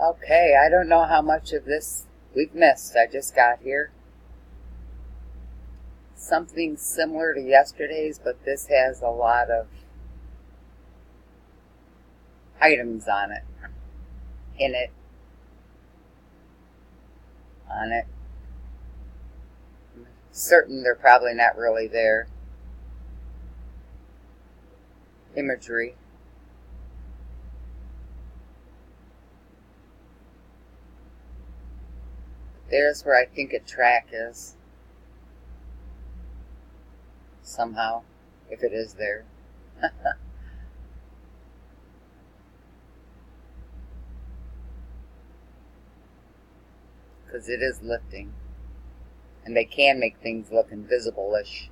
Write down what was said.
Okay, I don't know how much of this we've missed. I just got here. Something similar to yesterday's, but this has a lot of items on it. In it. On it. I'm certain they're probably not really there. Imagery. There's where I think a track is. Somehow, if it is there. Because it is lifting. And they can make things look invisible-ish.